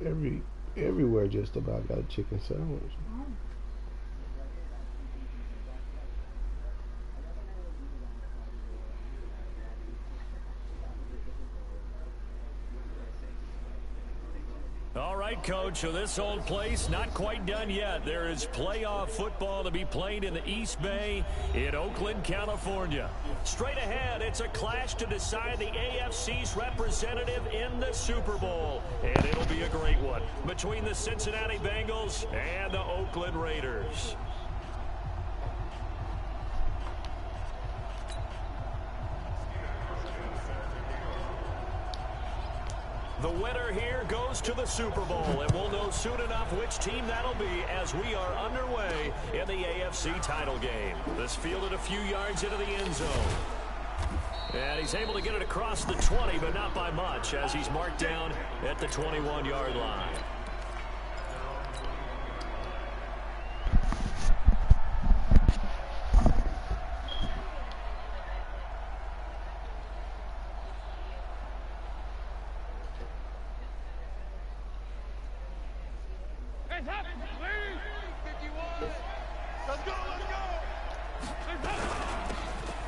Everywhere just about got a chicken sandwich. All right, Coach, so this old place not quite done yet. There is playoff football to be played in the East Bay in Oakland, California. Straight ahead, it's a clash to decide the AFC's representative in the Super Bowl. And it'll be a great one between the Cincinnati Bengals and the Oakland Raiders. The winner here goes to the Super Bowl, and we'll know soon enough which team that'll be as we are underway in the AFC title game. This fielded a few yards into the end zone. And he's able to get it across the 20, but not by much, as he's marked down at the 21-yard line.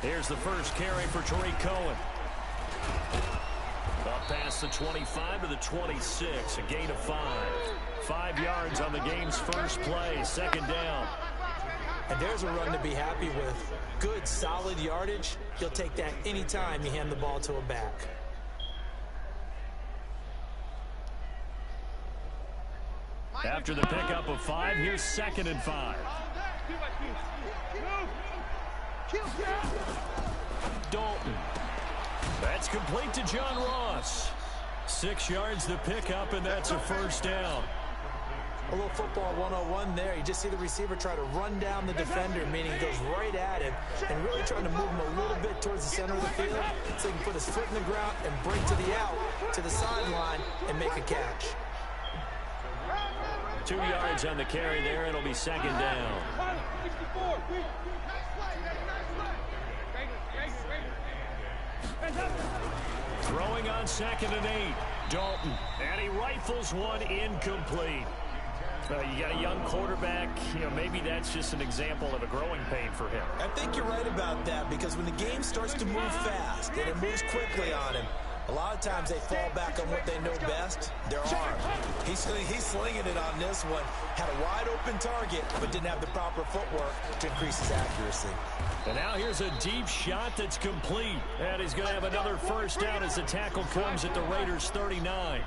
Here's the first carry for Tariq Cohen. Up past the 25 to the 26, a gain of 5. 5 yards on the game's first play, second down. And there's a run to be happy with. Good, solid yardage. He'll take that anytime you hand the ball to a back. After the pickup of 5, here's 2nd and 5. Dalton. That's complete to John Ross. 6 yards to pick up, and that's a first down. A little football 101 there. You just see the receiver try to run down the defender, meaning he goes right at him and really trying to move him a little bit towards the center of the field so he can put his foot in the ground and break to the out, to the sideline, and make a catch. 2 yards on the carry there. It'll be second down. Throwing on 2nd and 8. Dalton. And he rifles one incomplete. You got a young quarterback. Maybe that's just an example of a growing pain for him. I think you're right about that, because when the game starts to move fast and it moves quickly on him, a lot of times they fall back on what they know best, their arm. He's slinging it on this one. Had a wide open target, but didn't have the proper footwork to increase his accuracy. And now here's a deep shot that's complete. And he's going to have another first down as the tackle comes at the Raiders' 39.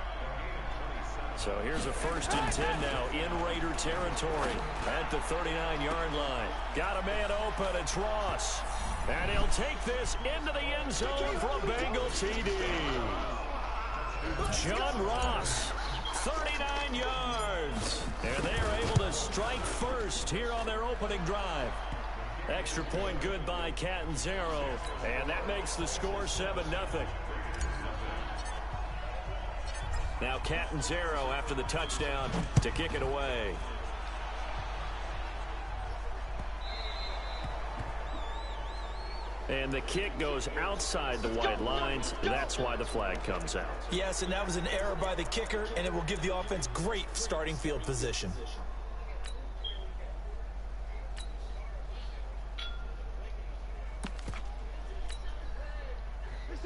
So here's a 1st and 10 now in Raider territory at the 39-yard line. Got a man open. It's Ross. And he'll take this into the end zone for a Bengal TD. John Ross, 39 yards. And they are able to strike first here on their opening drive. Extra point good by Catanzaro. And that makes the score 7-0. Now Catanzaro after the touchdown to kick it away. And the kick goes outside the white lines. That's why the flag comes out. Yes, and that was an error by the kicker, and it will give the offense great starting field position.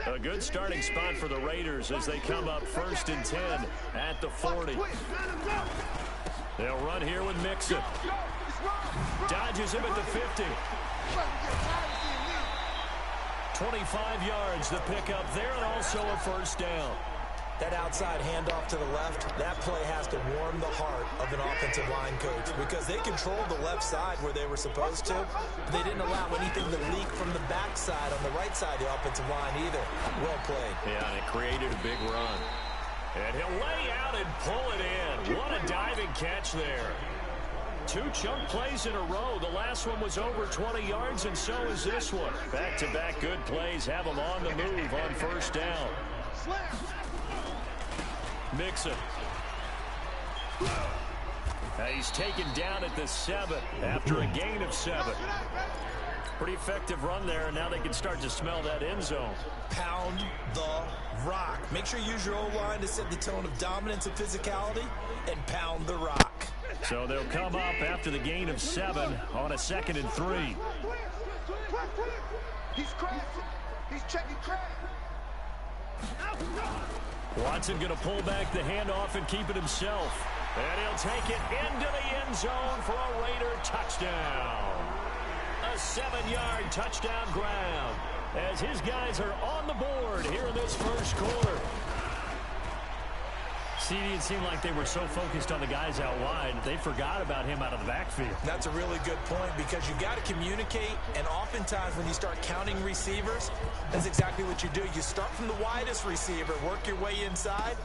A good starting spot for the Raiders as they come up 1st and 10 at the 40. They'll run here with Mixon. Dodges him at the 50. 25 yards the pickup there, and also a first down. That outside handoff to the left, that play has to warm the heart of an offensive line coach, because they controlled the left side where they were supposed to. But they didn't allow anything to leak from the backside on the right side of the offensive line either. Well played. Yeah, and it created a big run. And he'll lay out and pull it in. What a diving catch there. 2 chunk plays in a row. The last one was over 20 yards, and so is this one. Back-to-back good plays have them on the move on first down. Mixon. He's taken down at the 7 after a gain of 7. Pretty effective run there, and now they can start to smell that end zone. Pound the rock. Make sure you use your O-line to set the tone of dominance and physicality, and pound the rock. So they'll come up after the gain of 7 on a 2nd and 3. He's crazy. He's checking crack. Watson going to pull back the handoff and keep it himself. And he'll take it into the end zone for a Raider touchdown. A 7-yard touchdown grab as his guys are on the board here in this first quarter. It seemed like they were so focused on the guys out wide, they forgot about him out of the backfield. That's a really good point because you got to communicate, and oftentimes when you start counting receivers, that's exactly what you do. You start from the widest receiver, work your way inside.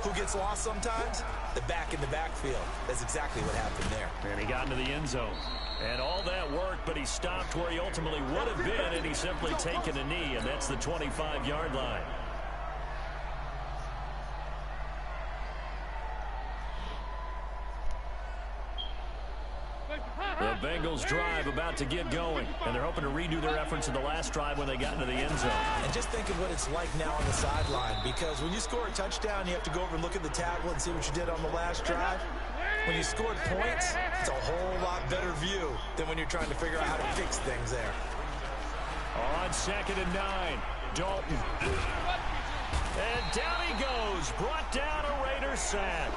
Who gets lost sometimes? The back in the backfield. That's exactly what happened there. And he got into the end zone. And all that worked, but he stopped where he ultimately would have been, and he's simply taken a knee, and that's the 25-yard line. The Bengals drive about to get going, and they're hoping to redo their efforts in the last drive when they got into the end zone. And just think of what it's like now on the sideline, because when you score a touchdown, you have to go over and look at the tablet and see what you did on the last drive. When you scored points, it's a whole lot better view than when you're trying to figure out how to fix things there. On 2nd and 9, Dalton. And down he goes, brought down a Raider sack.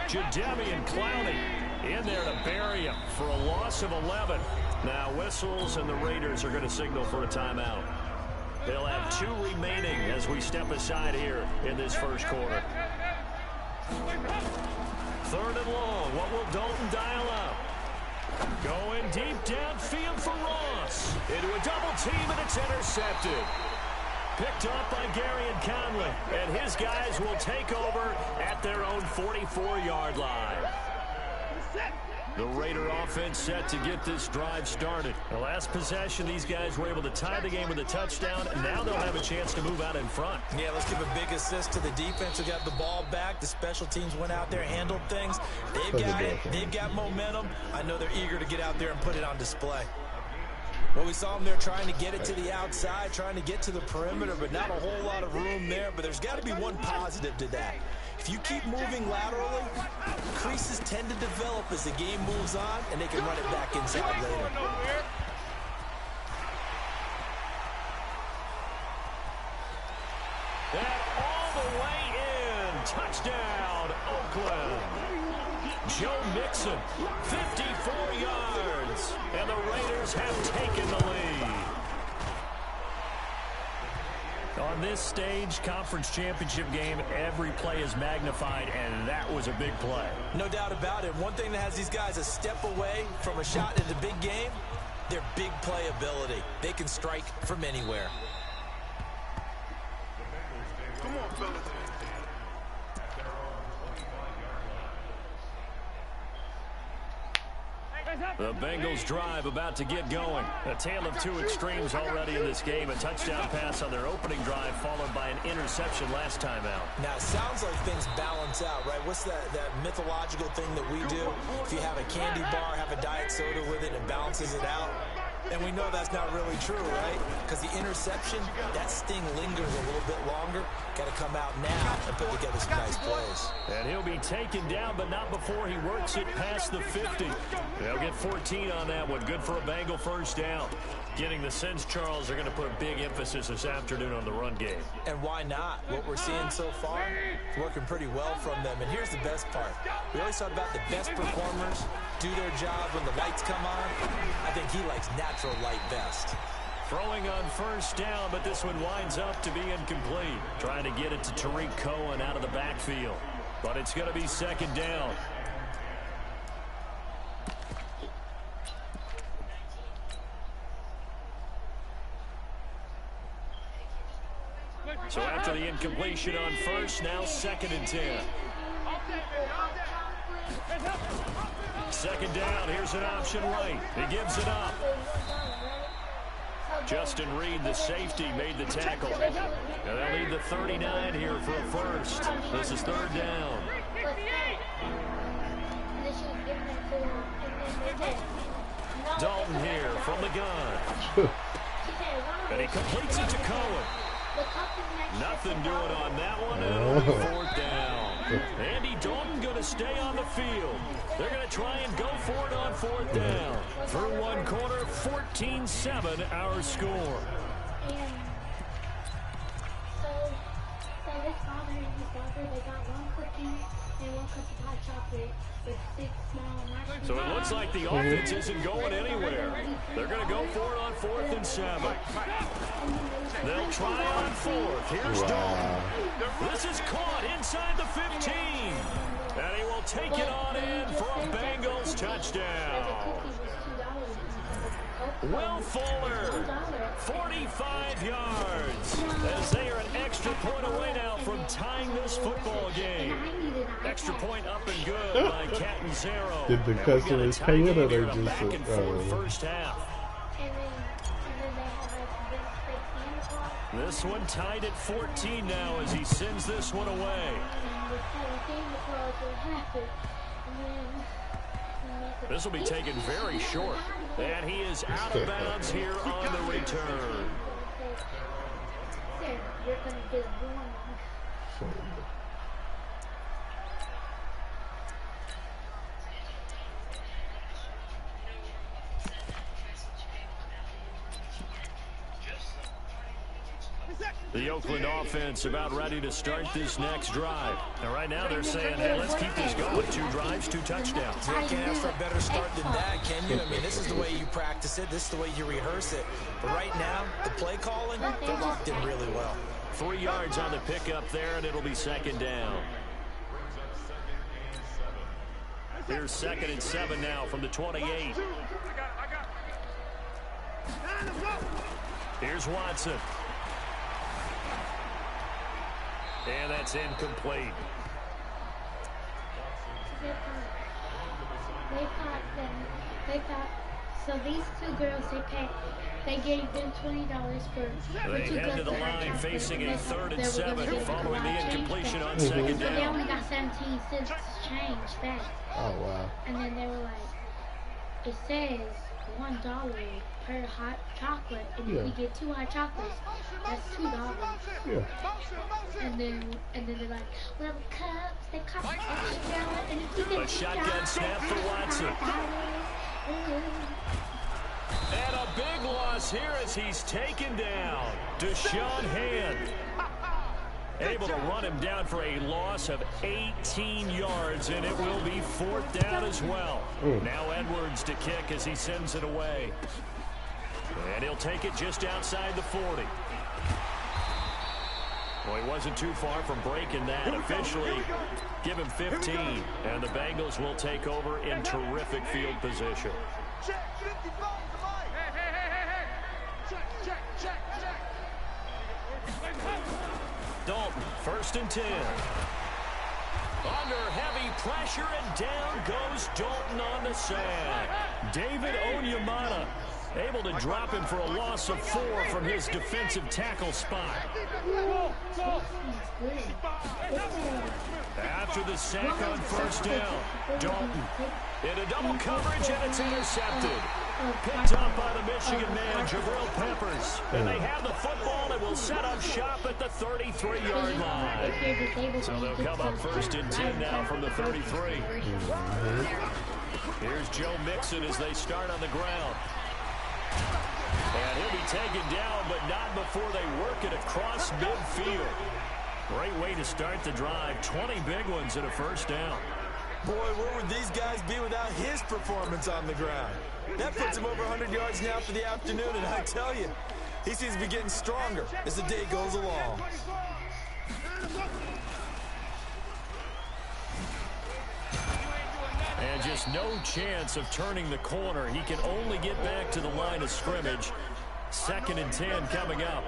Jademian Clowney in there to bury him for a loss of 11. Now whistles, and the Raiders are going to signal for a timeout. They'll have 2 remaining as we step aside here in this first quarter. 3rd and long. What will Dalton dial up? Going deep downfield for Ross. Into a double team, and it's intercepted. Picked up by Gary and Conley, and his guys will take over at their own 44-yard line. The Raider offense set to get this drive started. The last possession, these guys were able to tie the game with a touchdown, and now they'll have a chance to move out in front. Yeah, let's give a big assist to the defense who got the ball back. The special teams went out there, handled things. They've got it. They've got momentum. I know they're eager to get out there and put it on display. Well, we saw them there trying to get it to the outside, trying to get to the perimeter, but not a whole lot of room there. But there's got to be one positive to that. If you keep moving laterally, creases tend to develop as the game moves on, and they can run it back inside later. And all the way in. Touchdown, Oakland. Joe Mixon, 54 yards, and the Raiders have taken the lead. On this stage, conference championship game, every play is magnified, and that was a big play. No doubt about it. One thing that has these guys a step away from a shot in the big game, their big play ability. They can strike from anywhere. Come on, fellas. The Bengals drive about to get going. A tale of 2 extremes already in this game. A touchdown pass on their opening drive, followed by an interception last time out. Now, it sounds like things balance out, right? What's that mythological thing that we do? If you have a candy bar, have a diet soda with it, it balances it out. And we know that's not really true, right? Because the interception, that sting lingers a little bit longer. Got to come out now and put together some nice plays. And he'll be taken down, but not before he works it past the 50. They'll get 14 on that one. Good for a Bengal first down. Getting the sense, Charles, are going to put a big emphasis this afternoon on the run game. And why not? What we're seeing so far is working pretty well from them. And here's the best part. We always talk about the best performers do their job when the lights come on. I think he likes natural light best. Throwing on first down, but this one winds up to be incomplete. Trying to get it to Tariq Cohen out of the backfield. But it's going to be 2nd down. So after the incompletion on first, now 2nd and 10. 2nd down, here's an option right. He gives it up. Justin Reed, the safety, made the tackle. And they'll need the 39 here for a first. This is 3rd down. Dalton here from the gun. And he completes it to Cohen. Nothing doing on that one, and it'll be fourth down. Andy Dalton going to stay on the field. They're going to try and go for it on fourth down. Through one quarter, 14-7 our score. So his father and his daughter, they got one cookie and one cup of hot chocolate with 6 small marshmallows. So it looks like the offense isn't going anywhere. They're going to go for it on 4th and 7. They'll try on 4th. Here's Dalton. This is caught inside the 15. And he will take it on in for a Bengals touchdown. Will Fuller, 45 yards, as they are an extra point away now from tying this football game. Extra point up and good by Catanzaro. Did the customers pay it or they just back and forth first half? This one tied at 14 now as he sends this one away. This will be taken very short. And he is out of bounds here on the return. The Oakland offense about ready to start this next drive. And right now they're saying, hey, let's keep this going. 2 drives, 2 touchdowns. You can't ask for a better start than that, can you? I mean, this is the way you practice it. This is the way you rehearse it. But right now, the play calling, they're locked in really well. 3 yards on the pickup there, and it'll be 2nd down. Here's 2nd and 7 now from the 28. Here's Watson. And that's incomplete. They thought, so these 2 girls, they gave them $20 for They head to the line facing a 3rd and 7 following the incompletion on 2nd So they down. only got 17 cents change back. Oh, wow. And then they were like, it says $1 per hot chocolate, and if we get 2 hot chocolates, that's $2. Yeah. And then they're like, well, the cups, they cost extra, and if you get A shotgun snap for Watson. And a big loss here as he's taken down. Deshaun Hand able to run him down for a loss of 18 yards, and it will be 4th down as well. Now Edwards to kick as he sends it away. And he'll take it just outside the 40. Well, he wasn't too far from breaking that. Officially, give him 15. And the Bengals will take over in terrific field position. Dalton, 1st and 10. Under heavy pressure, and down goes Dalton on the sack. David Onyemata able to drop him for a loss of 4 from his defensive tackle spot. After the sack on 1st down, Dalton into double coverage, and it's intercepted. Picked up by the Michigan man, Jabril Peppers. And they have the football and will set up shop at the 33-yard line. So they'll come up 1st and 10 now from the 33. Here's Joe Mixon as they start on the ground. And he'll be taken down, but not before they work it across midfield. Great way to start the drive. 20 big ones and a 1st down. Boy, where would these guys be without his performance on the ground? That puts him over 100 yards now for the afternoon, and I tell you, he seems to be getting stronger as the day goes along. And just no chance of turning the corner. He can only get back to the line of scrimmage. 2nd and 10 coming up.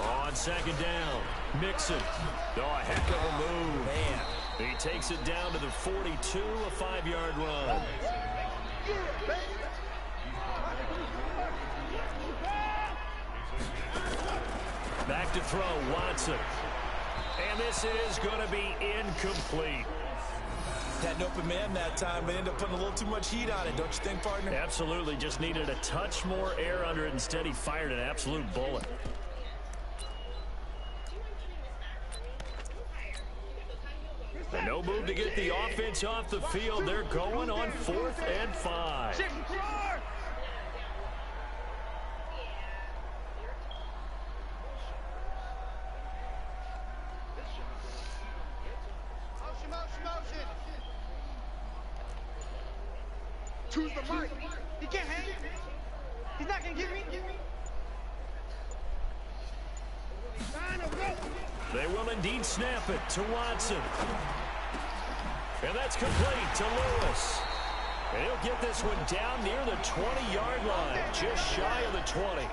On 2nd down, Mixon. Oh, a heck of a move. Man. He takes it down to the 42, a 5-yard run. Back to throw, Watson. And this is going to be incomplete. Had an open man that time, but ended up putting a little too much heat on it, don't you think, partner? Absolutely. Just needed a touch more air under it. Instead, he fired an absolute bullet. And no move to get the offense off the field. They're going on 4th and 5. Choose the mic. He can't hang it. He's not going to give me. They will indeed snap it to Watson. And that's complete to Lewis. And he'll get this one down near the 20-yard line, just shy of the 20.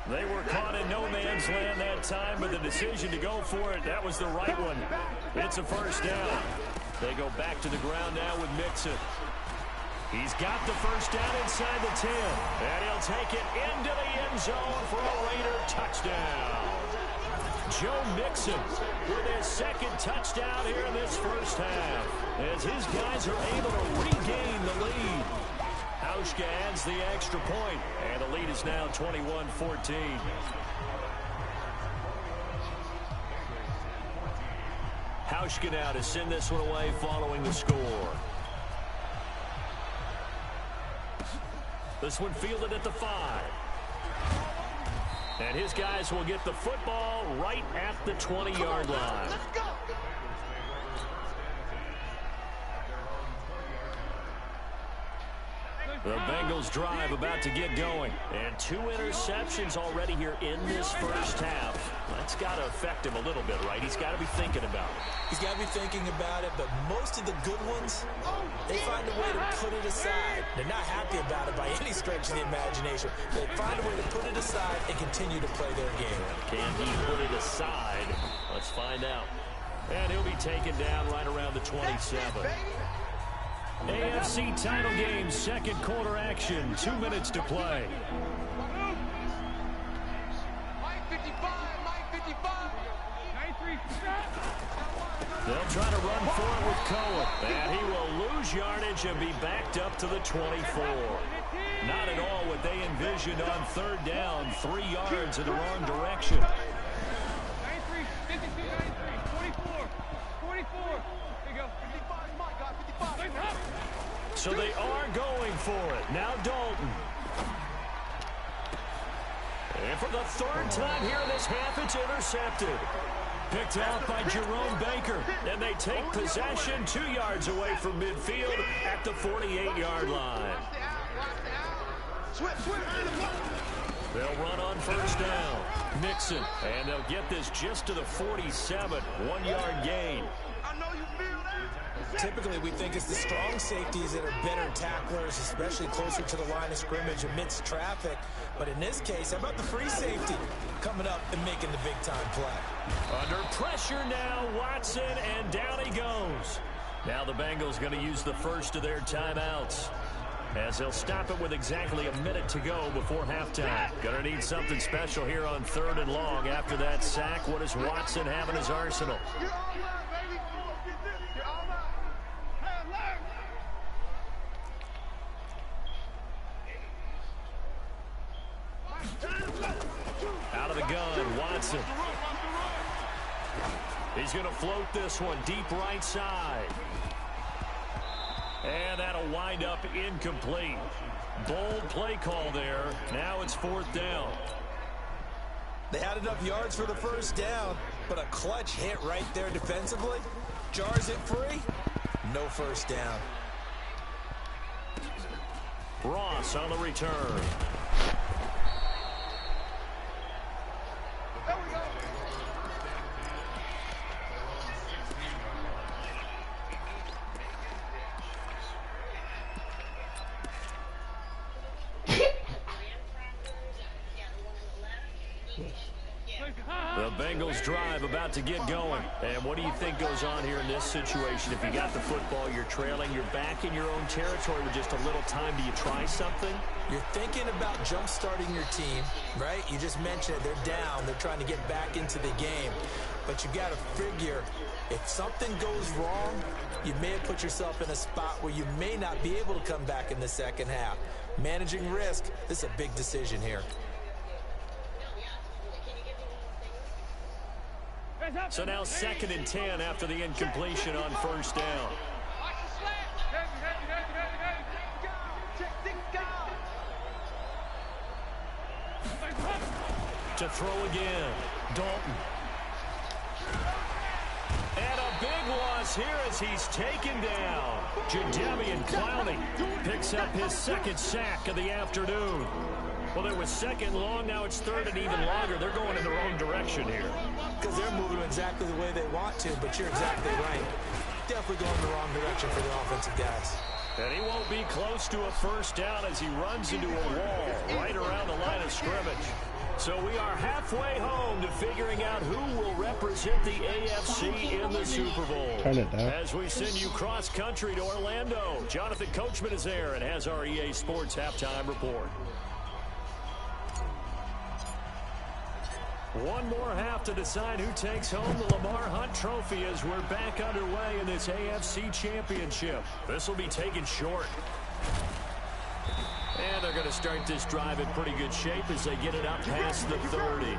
They were caught in no man's land that time, but the decision to go for it, that was the right one. It's a first down. They go back to the ground now with Mixon. He's got the first down inside the 10. And he'll take it into the end zone for a Raider touchdown. Joe Mixon with his second touchdown here in this first half, as his guys are able to regain the lead. Hauschka adds the extra point, and the lead is now 21-14. Hauschka now to send this one away following the score. This one fielded at the 5. And his guys will get the football right at the 20-yard line. Let's go. The Bengals drive about to get going. And 2 interceptions already here in this first half. That's got to affect him a little bit, right? He's got to be thinking about it. He's got to be thinking about it, but most of the good ones, they find a way to put it aside. They're not happy about it by any stretch of the imagination. They find a way to put it aside and continue to play their game. Can he put it aside? Let's find out. And he'll be taken down right around the 27. AFC title game, second quarter action, 2 minutes to play. Mike 55, Mike 55. They'll try to run for it with Cohen. And he will lose yardage and be backed up to the 24. Not at all what they envisioned on third down, 3 yards in the wrong direction. 93, 52, 93, 44, 44. There you go. 55, Mike got 55. So they are going for it. Now Dalton. And for the third time here in this half, it's intercepted. Picked out by Jerome Baker. And they take possession 2 yards away from midfield at the 48-yard line. They'll run on first down. Mixon. And they'll get this just to the 47. 1-yard gain. I know you feel that. Typically, we think it's the strong safeties that are better tacklers, especially closer to the line of scrimmage amidst traffic. But in this case, how about the free safety coming up and making the big-time play? Under pressure now, Watson, and down he goes. Now the Bengals going to use the first of their timeouts, as they'll stop it with exactly a minute to go before halftime. Going to need something special here on 3rd and long after that sack. What does Watson have in his arsenal? You're all right, baby. You're all right. Hey, alert. Out of the gun, Watson. He's going to float this one deep right side. And that'll wind up incomplete. Bold play call there. Now it's 4th down. They had enough yards for the first down, but a clutch hit right there defensively. Jars it free. No first down. Ross on the return. There we go. The Bengals drive about to get going. And what do you think goes on here in this situation? If you got the football, you're trailing, you're back in your own territory with just a little time. Do you try something? You're thinking about jump-starting your team, right? You just mentioned it. They're down. They're trying to get back into the game. But you got to figure, if something goes wrong, you may have put yourself in a spot where you may not be able to come back in the second half. Managing risk, this is a big decision here. So now 2nd and 10 after the incompletion on first down. To throw again, Dalton. And a big loss here as he's taken down. Jadeveon Clowney picks up his 2nd sack of the afternoon. Well, it was 2nd long, now it's 3rd and even longer. They're going in the wrong direction here. Because they're moving exactly the way they want to, but you're exactly right. Definitely going in the wrong direction for the offensive guys. And he won't be close to a first down as he runs into a wall right around the line of scrimmage. So we are halfway home to figuring out who will represent the AFC in the Super Bowl. As we send you cross-country to Orlando, Jonathan Coachman is there and has our EA Sports halftime report. One more half to decide who takes home the Lamar Hunt Trophy as we're back underway in this AFC Championship. This will be taken short. And they're going to start this drive in pretty good shape as they get it up past the 30.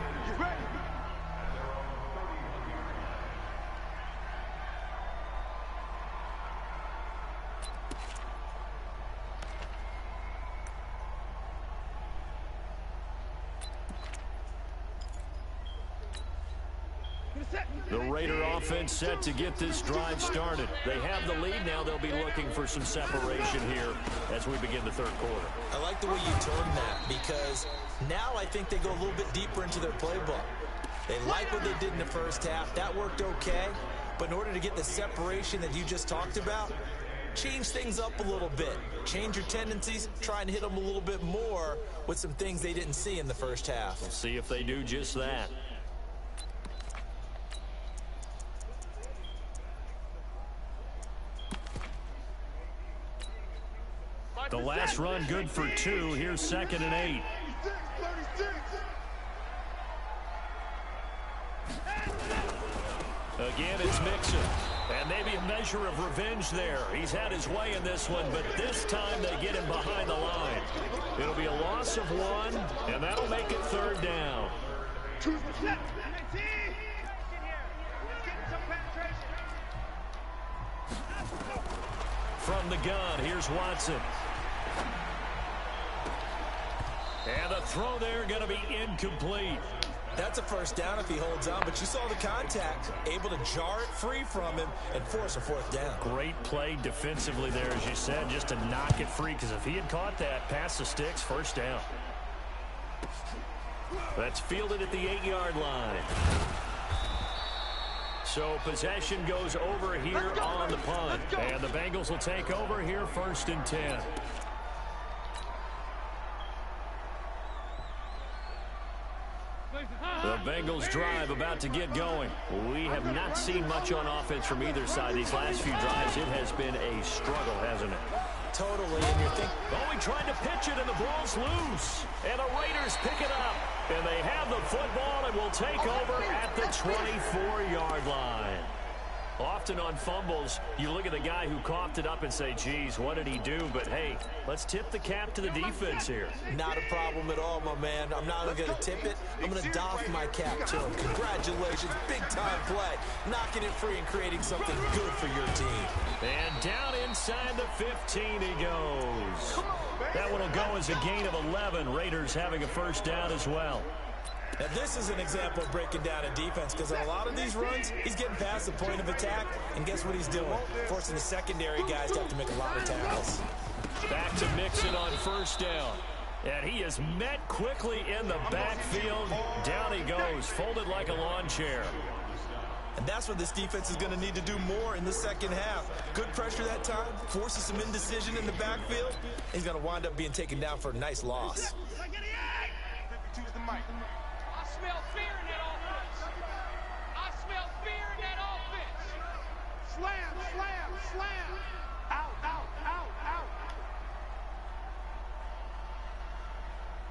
The Raider offense set to get this drive started. They have the lead now. They'll be looking for some separation here as we begin the 3rd quarter. I like the way you turned that because now I think they go a little bit deeper into their playbook. They like what they did in the first half. That worked okay. But in order to get the separation that you just talked about, change things up a little bit. Change your tendencies. Try and hit them a little bit more with some things they didn't see in the first half. We'll see if they do just that. The last run good for 2. Here's 2nd and 8. Again, it's Mixon. And maybe a measure of revenge there. He's had his way in this one, but this time they get him behind the line. It'll be a loss of 1, and that'll make it 3rd down. From the gun, here's Watson. And the throw there going to be incomplete. That's a first down if he holds on, but you saw the contact. Able to jar it free from him and force a 4th down. Great play defensively there, as you said, just to knock it free, because if he had caught that, past the sticks, 1st down. That's fielded at the 8-yard line. So possession goes over here on the punt. And the Bengals will take over here 1st and 10. The Bengals drive about to get going. We have not seen much on offense from either side. These last few drives, it has been a struggle, hasn't it? Totally, and you're thinking... Oh, he tried to pitch it, and the ball's loose. And the Raiders pick it up. And they have the football and will take over at the 24-yard line. Often on fumbles, you look at the guy who coughed it up and say, geez, what did he do? But, hey, let's tip the cap to the defense here. Not a problem at all, my man. I'm not going to tip it. I'm going to doff my cap to him. Congratulations. Big-time play. Knocking it free and creating something good for your team. And down inside the 15 he goes. That one will go as a gain of 11. Raiders having a first down as well. Now, this is an example of breaking down a defense because on a lot of these runs, he's getting past the point of attack, and guess what he's doing? Forcing the secondary guys to have to make a lot of tackles. Back to Mixon on first down. And he is met quickly in the backfield. Down he goes, folded like a lawn chair. And that's what this defense is going to need to do more in the second half. Good pressure that time, forces some indecision in the backfield. He's going to wind up being taken down for a nice loss. Slam, slam, slam. Out, out, out, out.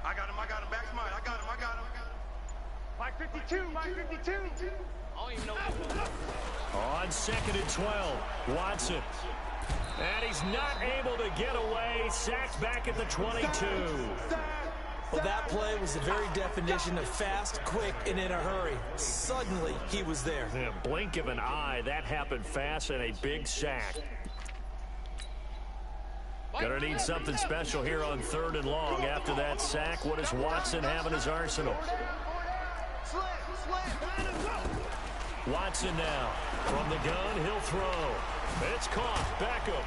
I got him, back's mine. I got him. Mike 52, Mike 52. I don't even know. On 2nd and 12, Watson. And he's not able to get away. Sacked back at the 22. Well, that play was the very definition of fast, quick, and in a hurry. Suddenly, he was there. In a blink of an eye, that happened fast and a big sack. Gonna need something special here on 3rd and long. After that sack, what does Watson have in his arsenal? Watson now. From the gun, he'll throw. It's caught. Beckham.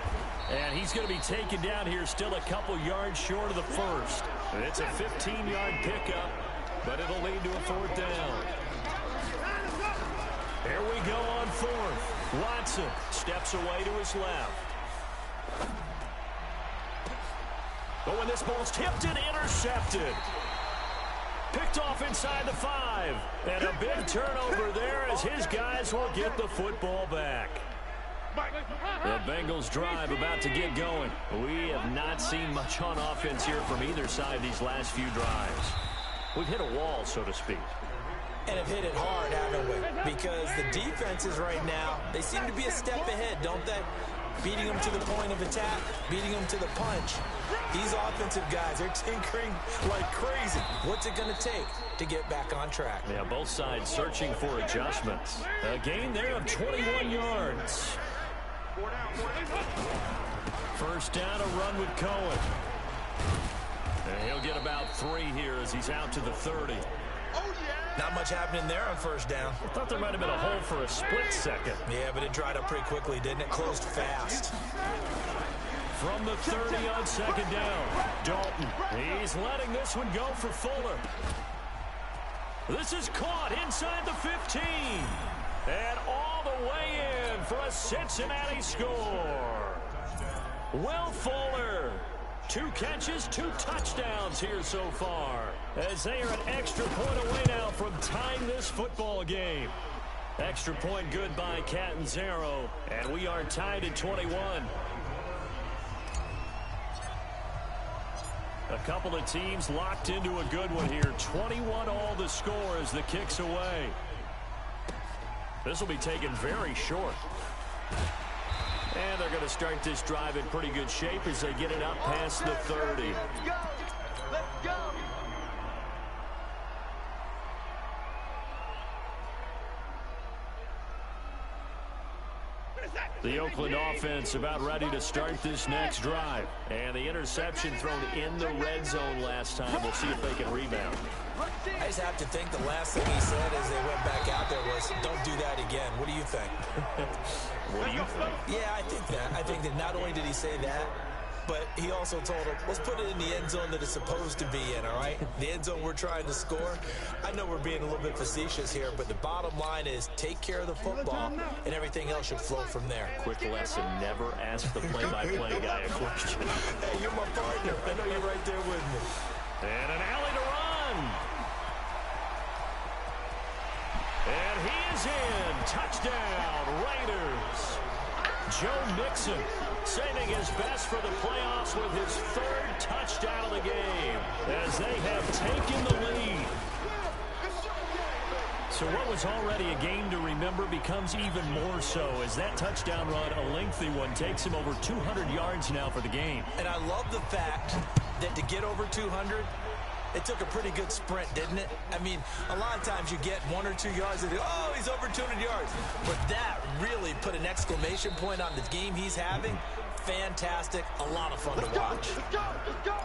And he's going to be taken down here still a couple yards short of the first. It's a 15-yard pickup, but it'll lead to a 4th down. Here we go on 4th. Watson steps away to his left. But when this ball's tipped and intercepted. Picked off inside the 5. And a big turnover there as his guys will get the football back. The Bengals drive about to get going. We have not seen much on offense here from either side these last few drives. We've hit a wall, so to speak. And have hit it hard, haven't we? Because the defenses right now, they seem to be a step ahead, don't they? Beating them to the point of attack, beating them to the punch. These offensive guys, they're tinkering like crazy. What's it going to take to get back on track? Yeah, both sides searching for adjustments. A gain there of 21 yards. First down, a run with Cohen. And he'll get about 3 here as he's out to the 30. Not much happening there on first down. I thought there might have been a hole for a split second. Yeah, but it dried up pretty quickly, didn't it? Closed fast. From the 30 on 2nd down, Dalton. He's letting this one go for Fuller. This is caught inside the 15. And all the way in for a Cincinnati score. Will Fuller. 2 catches, 2 touchdowns here so far. As they are an extra point away now from tying this football game. Extra point good by Catanzaro. And we are tied at 21. A couple of teams locked into a good one here. 21 all the score as the kick's away. This will be taken very short. And they're going to start this drive in pretty good shape as they get it up past the 30. Let's go. Let's go. The Oakland offense about ready to start this next drive. And the interception thrown in the red zone last time. We'll see if they can rebound. I just have to think the last thing he said as they went back out there was, don't do that again. What do you think? What do you think? Yeah, I think that. I think that not only did he say that, but he also told him, let's put it in the end zone that it's supposed to be in, all right? The end zone we're trying to score. I know we're being a little bit facetious here, but the bottom line is take care of the football, and everything else should flow from there. Quick lesson, never ask the play-by-play guy a question. Hey, you're my partner. I know you're right there with me. And an alley to run. And he is in. Touchdown, Raiders. Joe Mixon saving his best for the playoffs with his 3rd touchdown of the game as they have taken the lead. So what was already a game to remember becomes even more so as that touchdown run, a lengthy one, takes him over 200 yards now for the game. And I love the fact that to get over 200, it took a pretty good sprint, didn't it? I mean, a lot of times you get 1 or 2 yards and oh, he's over 200 yards. But that really put an exclamation point on the game he's having. Fantastic. A lot of fun to watch. Let's go. Let's go.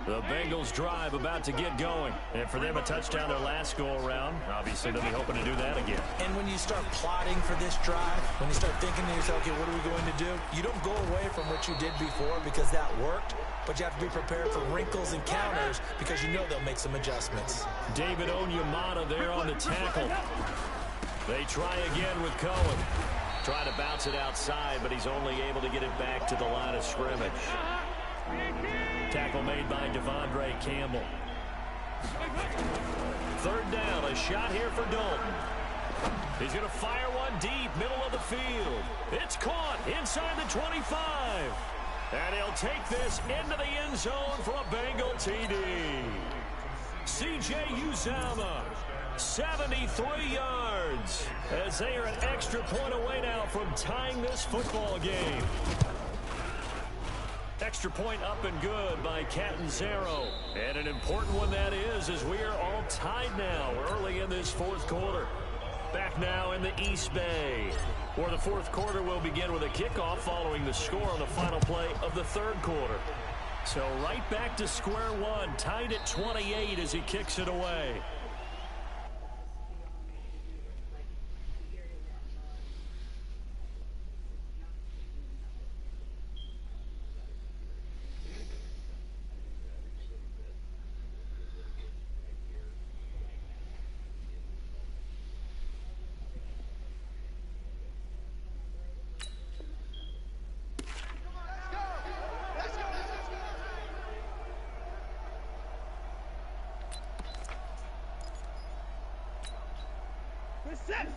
The Bengals drive about to get going. And for them, a touchdown their last go-around. Obviously, they'll be hoping to do that again. And when you start plotting for this drive, when you start thinking to yourself, okay, what are we going to do? You don't go away from what you did before because that worked, but you have to be prepared for wrinkles and counters because you know they'll make some adjustments. David Onyemata there on the tackle. They try again with Cohen. Trying to bounce it outside, but he's only able to get it back to the line of scrimmage. Tackle made by Devondre Campbell. third down. A shot here for Dalton. He's going to fire one deep, middle of the field. It's caught inside the 25. And he'll take this into the end zone for a Bengal TD. C.J. Uzomah, 73 yards, as they are an extra point away now from tying this football game. Extra point up and good by Catanzaro. And an important one that is, as we are all tied now early in this fourth quarter. Back now in the East Bay, where the fourth quarter will begin with a kickoff following the score on the final play of the third quarter. So right back to square one, tied at 28 as he kicks it away.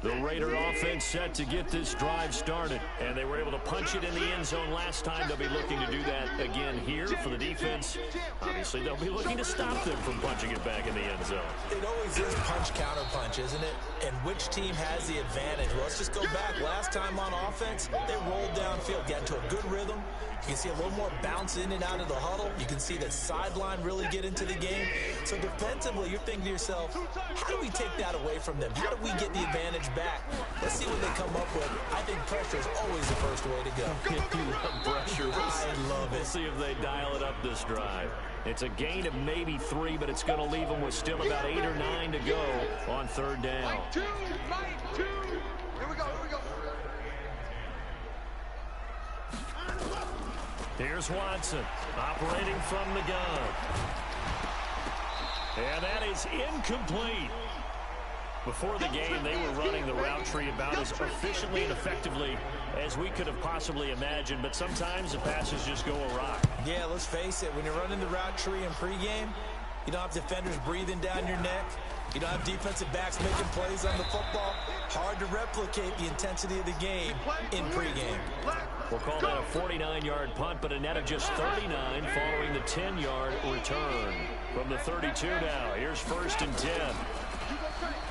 The Raider offense set to get this drive started, and they were able to punch it in the end zone last time. They'll be looking to do that again here for the defense. Obviously, they'll be looking to stop them from punching it back in the end zone. It always is punch-counter-punch, isn't it? And which team has the advantage? Well, let's just go back. Last time on offense, they rolled downfield, got into a good rhythm. You can see a little more bounce in and out of the huddle. You can see the sideline really get into the game. So defensively, you're thinking to yourself, how do we take that away from them? How do we get the advantage back? Let's see what they come up with. I think pressure is always the first way to go. If you love pressure, I love it. We'll see if they dial it up this drive. It's a gain of maybe 3, but it's going to leave them with still about 8 or 9 to go on third down. Mike two. Here we go. Here's Watson, operating from the gun. And that is incomplete. Before the game, they were running the route tree about as efficiently and effectively as we could have possibly imagined, but sometimes the passes just go awry. Yeah, let's face it, when you're running the route tree in pregame, you don't have defenders breathing down your neck. You don't have defensive backs making plays on the football. Hard to replicate the intensity of the game in pregame. We'll call that a 49-yard punt, but a net of just 39 following the 10-yard return. From the 32 now, here's 1st and 10.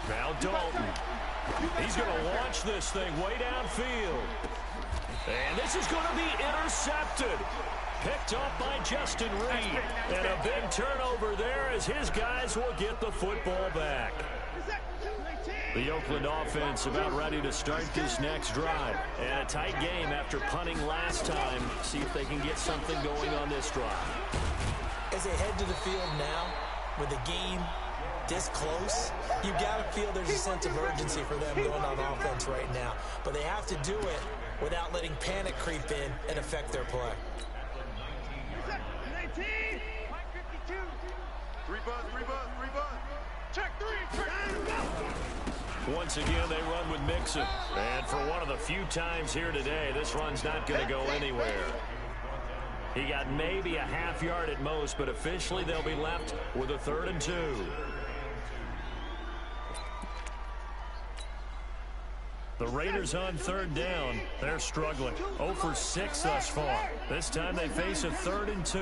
Now Dalton. He's going to launch this thing way downfield. And this is going to be intercepted. Picked up by Justin Reed. And a big turnover there as his guys will get the football back. The Oakland offense about ready to start this next drive. And a tight game after punting last time. See if they can get something going on this drive. As they head to the field now, with the game this close, you got to feel there's a sense of urgency for them going on offense right now. But they have to do it without letting panic creep in and affect their play. 19. 52. 3 buzz. Check 3. Once again, they run with Mixon. And for one of the few times here today, this run's not going to go anywhere. He got maybe a half yard at most, but officially they'll be left with a 3rd and 2. The Raiders on third down. They're struggling. 0 for 6 thus far. This time they face a 3rd and 2.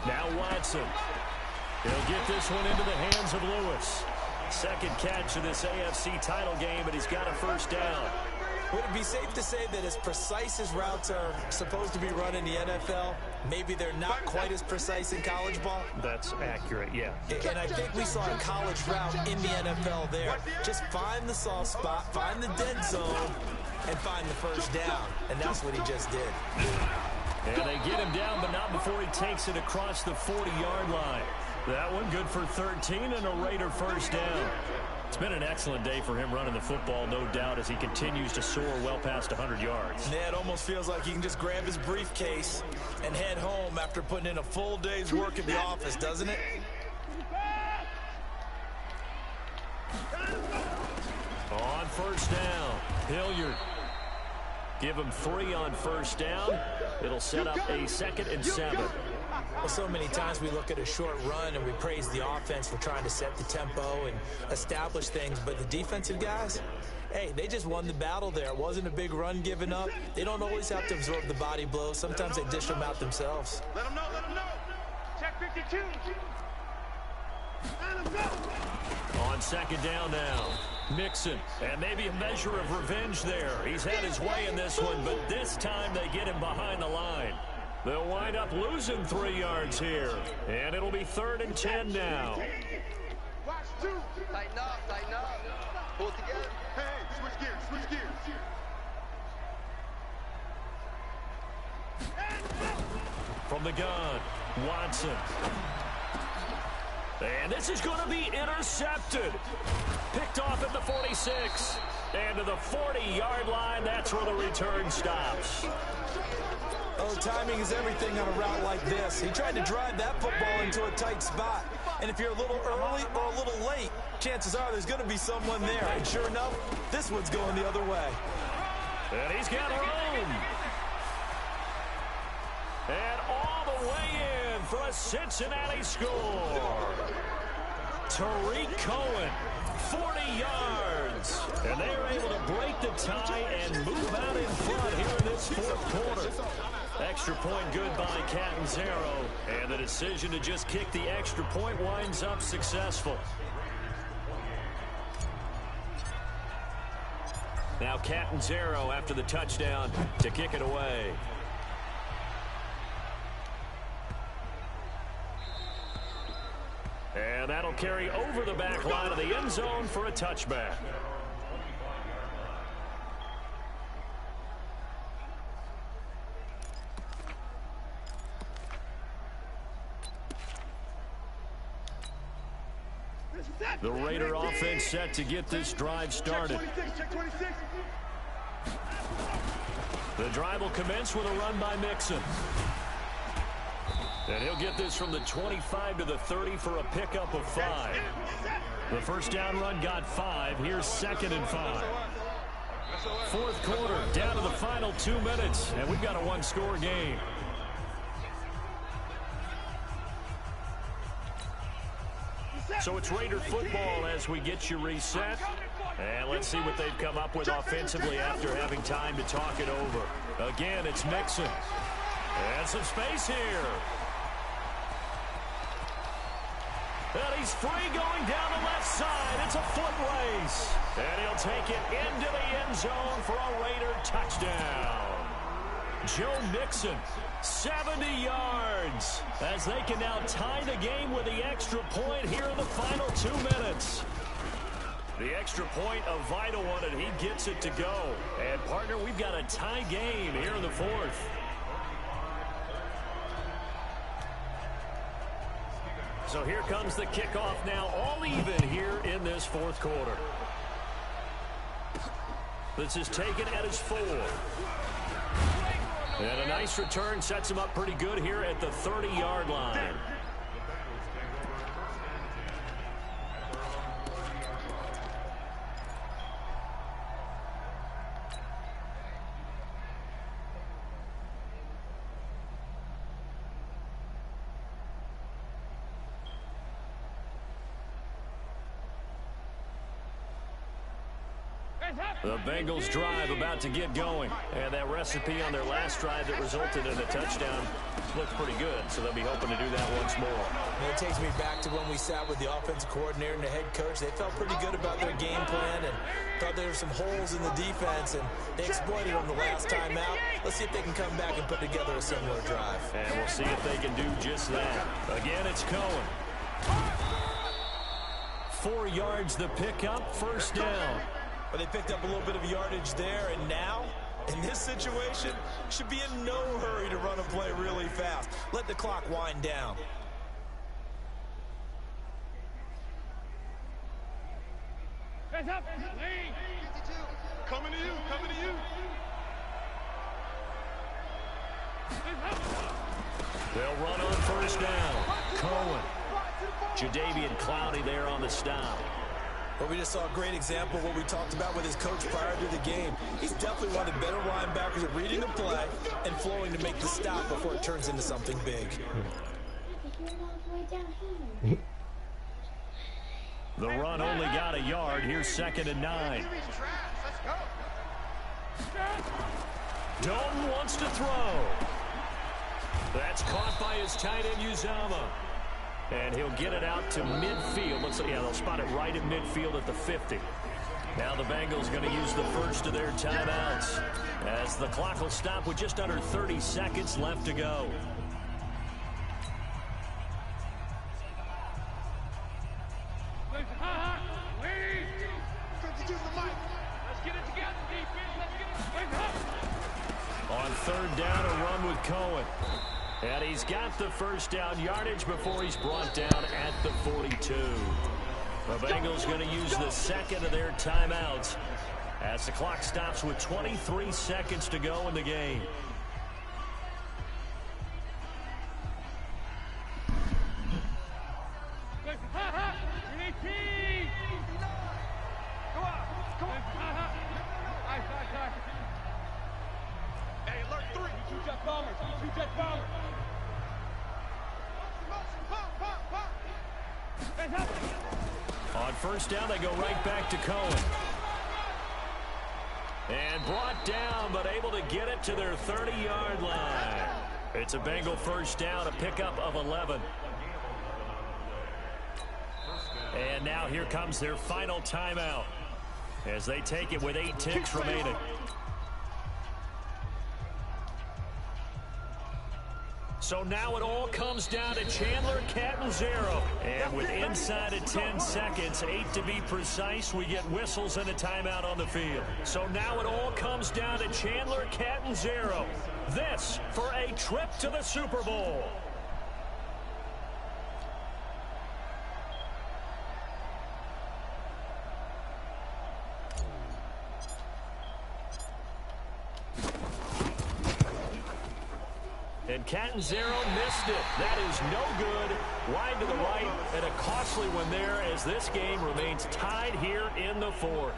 Now Watson. He'll get this one into the hands of Lewis. Second catch of this AFC title game, but he's got a 1st down. Would it be safe to say that as precise as routes are supposed to be run in the NFL, maybe they're not quite as precise in college ball? That's accurate, yeah. And I think we saw a college route in the NFL there. Just find the soft spot, find the dead zone, and find the 1st down. And that's what he just did. And they get him down, but not before he takes it across the 40-yard line. That one good for 13 and a Raider 1st down. It's been an excellent day for him running the football, no doubt, as he continues to soar well past 100 yards. Yeah, it almost feels like he can just grab his briefcase and head home after putting in a full day's work at the office, doesn't it? On 1st down, Hilliard. Give him 3 on 1st down. It'll set up a 2nd and 7. Well, so many times we look at a short run and we praise the offense for trying to set the tempo and establish things, but the defensive guys, hey, they just won the battle there. It wasn't a big run given up. They don't always have to absorb the body blows. Sometimes they dish them out themselves. Let them know, let them know. Check 52. Let them go. On second down now, Mixon. And maybe a measure of revenge there. He's had his way in this one, but this time they get him behind the line. They'll wind up losing 3 yards here. And it'll be 3rd and 10 now. Watch 2. Tighten up. Pull it together. Hey, switch gears. From the gun, Watson. And this is going to be intercepted. Picked off at the 46. And to the 40-yard line, that's where the return stops. Oh, timing is everything on a route like this. He tried to drive that football into a tight spot. And if you're a little early or a little late, chances are there's going to be someone there. And sure enough, this one's going the other way. And he's got room. And all the way in for a Cincinnati score. Tariq Cohen, 40 yards. And they are able to break the tie and move out in front here in this 4th quarter. Extra point good by Catanzaro. And the decision to just kick the extra point winds up successful. Now Catanzaro after the touchdown to kick it away. And that'll carry over the back line of the end zone for a touchback. The Raider offense set to get this drive started. Check 26. The drive will commence with a run by Mixon. And he'll get this from the 25 to the 30 for a pickup of 5. The first down run got 5. Here's 2nd and 5. 4th quarter, down to the final 2 minutes, and we've got a 1-score game. So it's Raider football as we get you reset. And let's see what they've come up with offensively after having time to talk it over. Again, it's Mixon. And some space here. And he's free going down the left side. It's a foot race. And he'll take it into the end zone for a Raider touchdown. Joe Mixon, 70 yards, as they can now tie the game with the extra point here in the final 2 minutes. The extra point, a vital one, and he gets it to go. And, partner, we've got a tie game here in the 4th. So here comes the kickoff now, all even here in this 4th quarter. This is taken at his 4. And a nice return sets him up pretty good here at the 30-yard line. The Bengals drive about to get going. And that recipe on their last drive that resulted in a touchdown looked pretty good, so they'll be hoping to do that once more. And it takes me back to when we sat with the offensive coordinator and the head coach. They felt pretty good about their game plan and thought there were some holes in the defense, and they exploited them the last time out. Let's see if they can come back and put together a similar drive. And we'll see if they can do just that. Again, it's Cohen. 4 yards the pickup, first down. But they picked up a little bit of yardage there, and now, in this situation, should be in no hurry to run a play really fast. Let the clock wind down. Hands up. Lean. 52. Coming to you, coming to you. They'll run on first down. Cohen. Jadeveon Clowney there on the stop. Well, we just saw a great example of what we talked about with his coach prior to the game. He's definitely one of the better linebackers at reading the play and flowing to make the stop before it turns into something big. You're all the way down here. The run only got a yard. Here's 2nd and 9. Dalton wants to throw. That's caught by his tight end, Uzama. And he'll get it out to midfield. Looks like, yeah, they'll spot it right at midfield at the 50. Now the Bengals going to use the first of their timeouts as the clock will stop with just under 30 seconds left to go. On 3rd down, a run with Cohen. And he's got the first down yardage before he's brought down at the 42. The Bengals going to use the second of their timeouts as the clock stops with 23 seconds to go in the game. On 1st down, they go right back to Cohen. And brought down, but able to get it to their 30-yard line. It's a Bengal 1st down, a pickup of 11. And now here comes their final timeout as they take it with 8 ticks remaining. So now it all comes down to Chandler Catanzaro. And with inside of 10 seconds, 8 to be precise, we get whistles and a timeout on the field. So now it all comes down to Chandler Catanzaro. This for a trip to the Super Bowl. And Catanzaro missed it. That is no good. Wide to the right, and a costly one there as this game remains tied here in the 4th.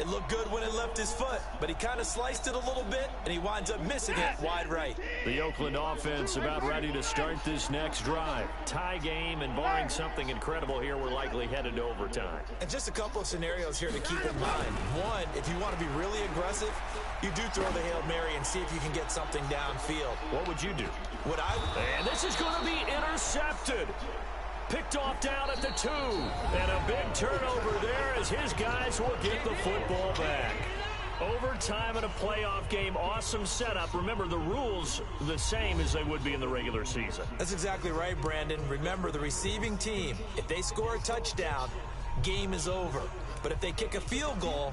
It looked good when it left his foot, but he kind of sliced it a little bit, and he winds up missing it wide right. The Oakland offense about ready to start this next drive. Tie game, and barring something incredible here, we're likely headed to overtime. And just a couple of scenarios here to keep in mind. One, if you want to be really aggressive, you do throw the Hail Mary and see if you can get something downfield. What would you do? And this is going to be intercepted. Picked off down at the 2. And a big turnover there as his guys will get the football back. Overtime in a playoff game, awesome setup. Remember, the rules the same as they would be in the regular season. That's exactly right, Brandon. Remember, the receiving team, if they score a touchdown, game is over. But if they kick a field goal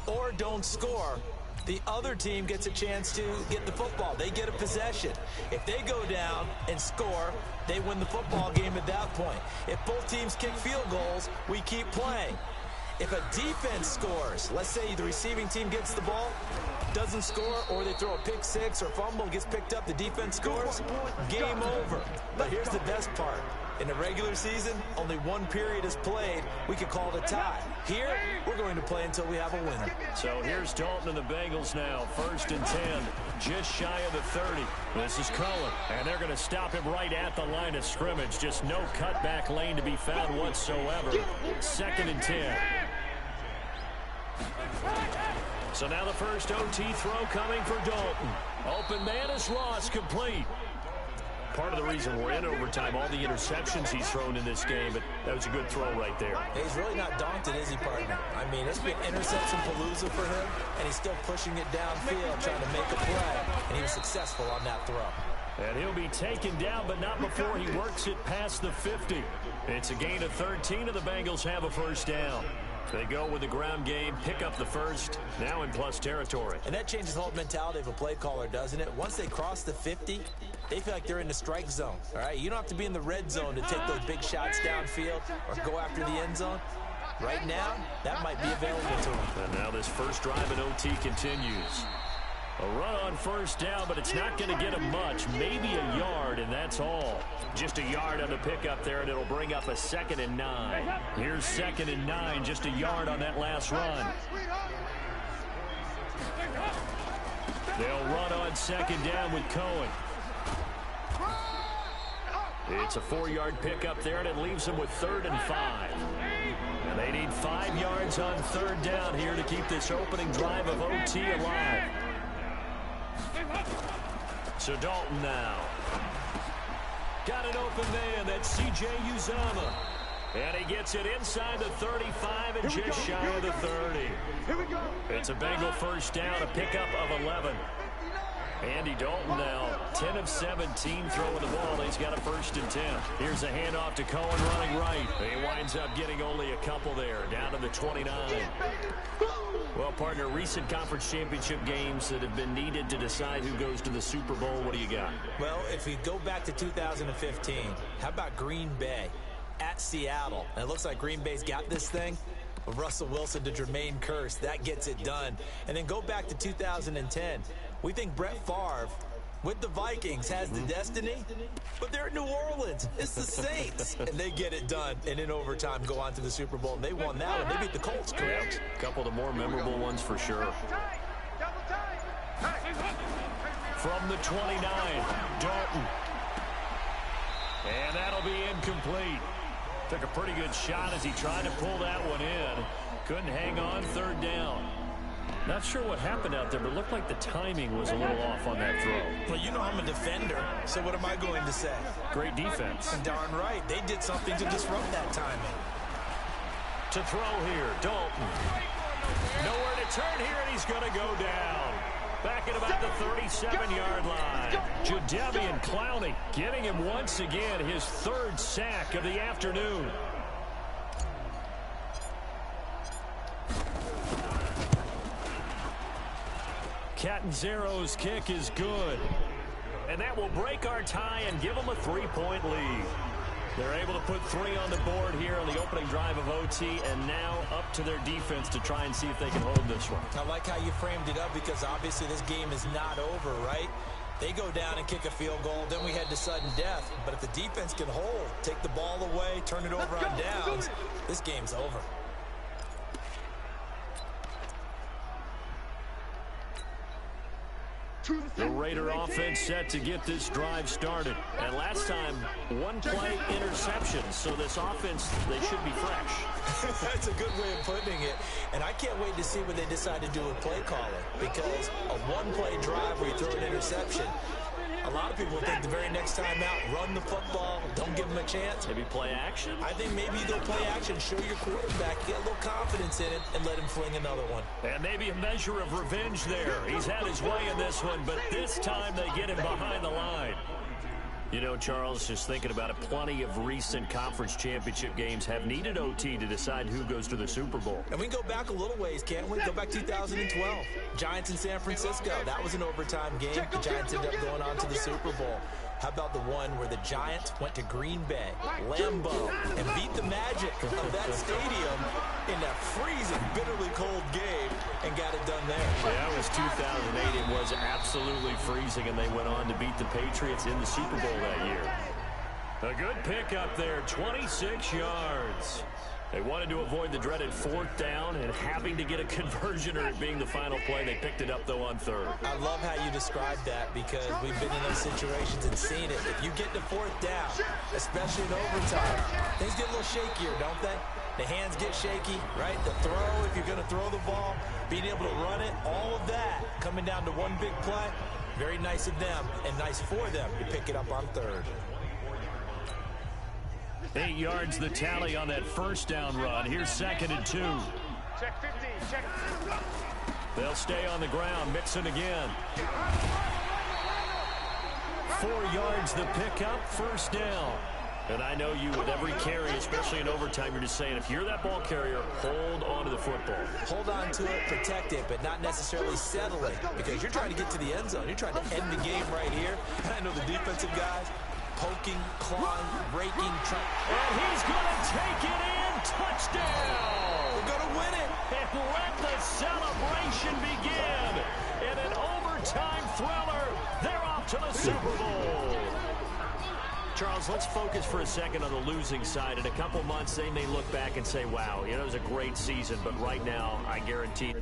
or don't score, the other team gets a chance to get the football. They get a possession. If they go down and score, they win the football game at that point. If both teams kick field goals, we keep playing. If a defense scores, let's say the receiving team gets the ball, doesn't score, or they throw a pick six or fumble, gets picked up, the defense scores, game over. But here's the best part. In the regular season, only one period is played. We could call it a tie. Here, we're going to play until we have a winner. So here's Dalton and the Bengals now. 1st and 10, just shy of the 30. This is Cohen, and they're going to stop him right at the line of scrimmage. Just no cutback lane to be found whatsoever. 2nd and 10. So now the first OT throw coming for Dalton. Open man is lost, complete. Part of the reason we're in overtime, all the interceptions he's thrown in this game, but that was a good throw right there. He's really not daunted, is he, partner? I mean, it's been interception palooza for him, and he's still pushing it downfield, trying to make a play, and he was successful on that throw. And he'll be taken down, but not before he works it past the 50. It's a gain of 13, and the Bengals have a first down. They go with the ground game, pick up the first, now in plus territory. And that changes the whole mentality of a play caller, doesn't it? Once they cross the 50, they feel like they're in the strike zone, all right? You don't have to be in the red zone to take those big shots downfield or go after the end zone. Right now, that might be available to them. And now this first drive in OT continues. A run on first down, but it's not going to get him much. Maybe a yard, and that's all. Just a yard on the pickup there, and it'll bring up a 2nd and 9. Here's 2nd and 9, just a yard on that last run. They'll run on 2nd down with Cohen. It's a 4-yard pickup there, and it leaves them with 3rd and 5. And they need 5 yards on 3rd down here to keep this opening drive of OT alive. So Dalton now. Got an open man. That's C.J. Uzomah. And he gets it inside the 35 and just shy of the 30. It's a Bengal first down, a pickup of 11. Andy Dalton now 10 of 17 throwing the ball. He's got a 1st and 10. Here's a handoff to Cohen running right. He winds up getting only a couple there, down to the 29. Well, partner, recent conference championship games that have been needed to decide who goes to the Super Bowl. What do you got? Well, if we go back to 2015, how about Green Bay at Seattle? And it looks like Green Bay's got this thing. Russell Wilson to Jermaine Kearse, that gets it done. And then go back to 2010. We think Brett Favre with the Vikings has the destiny, but they're in New Orleans. It's the Saints, and they get it done. And in overtime, go on to the Super Bowl. And they won that one. They beat the Colts, correct? A couple of the more memorable ones for sure. From the 29, Dalton. And that'll be incomplete. Took a pretty good shot as he tried to pull that one in. Couldn't hang on, 3rd down. Not sure what happened out there, but it looked like the timing was a little off on that throw. Well, you know I'm a defender, so what am I going to say? Great defense. Darn right. They did something to disrupt that timing. To throw here, Dalton. Nowhere to turn here, and he's going to go down. Back at about the 37-yard line. Jadeveon Clowney getting him once again his 3rd sack of the afternoon. Catanzaro's kick is good. And that will break our tie and give them a 3-point lead. They're able to put 3 on the board here on the opening drive of OT, and now up to their defense to try and see if they can hold this one. I like how you framed it up because obviously this game is not over, right? They go down and kick a field goal, then we head to sudden death. But if the defense can hold, take the ball away, turn it over on downs, this game's over. The Raider offense set to get this drive started. And last time, 1-play interception. So this offense, they should be fresh. That's a good way of putting it. And I can't wait to see what they decide to do with play calling. Because a 1-play drive where you throw an interception, a lot of people think the very next time out, run the football, don't give them a chance. Maybe play action? I think maybe you go play action, show your quarterback, get a little confidence in it, and let him fling another one. And maybe a measure of revenge there. He's had his way in this one, but this time they get him behind the line. You know, Charles, just thinking about it, plenty of recent conference championship games have needed OT to decide who goes to the Super Bowl. And we can go back a little ways, can't we? Go back 2012. Giants in San Francisco. That was an overtime game. The Giants ended up going on to the Super Bowl. How about the one where the Giants went to Green Bay, Lambeau, and beat the Magic of that stadium in that freezing, bitterly cold game and got it done there? Yeah, it was 2008. It was absolutely freezing, and they went on to beat the Patriots in the Super Bowl that year. A good pick up there, 26 yards. They wanted to avoid the dreaded 4th down and having to get a conversion or it being the final play. They picked it up, though, on 3rd. I love how you described that because we've been in those situations and seen it. If you get to 4th down, especially in overtime, things get a little shakier, don't they? The hands get shaky, right? The throw, if you're going to throw the ball, being able to run it, all of that coming down to one big play. Very nice of them and nice for them to pick it up on 3rd. 8 yards the tally on that 1st down run. Here's 2nd and 2. Check 15, check. They'll stay on the ground. Mixon again. 4 yards the pickup, 1st down. And I know you, with every carry, especially in overtime, you're just saying, if you're that ball carrier, hold on to the football. Hold on to it, protect it, but not necessarily settle it. Because you're trying to get to the end zone. You're trying to end the game right here. I know the defensive guys, poking, clawing, raking, trying. And he's going to take it in. Touchdown! We're going to win it. And let the celebration begin. In an overtime thriller, they're off to the Super Bowl. Charles, let's focus for a second on the losing side. In a couple months, they may look back and say, wow, it was a great season. But right now, I guarantee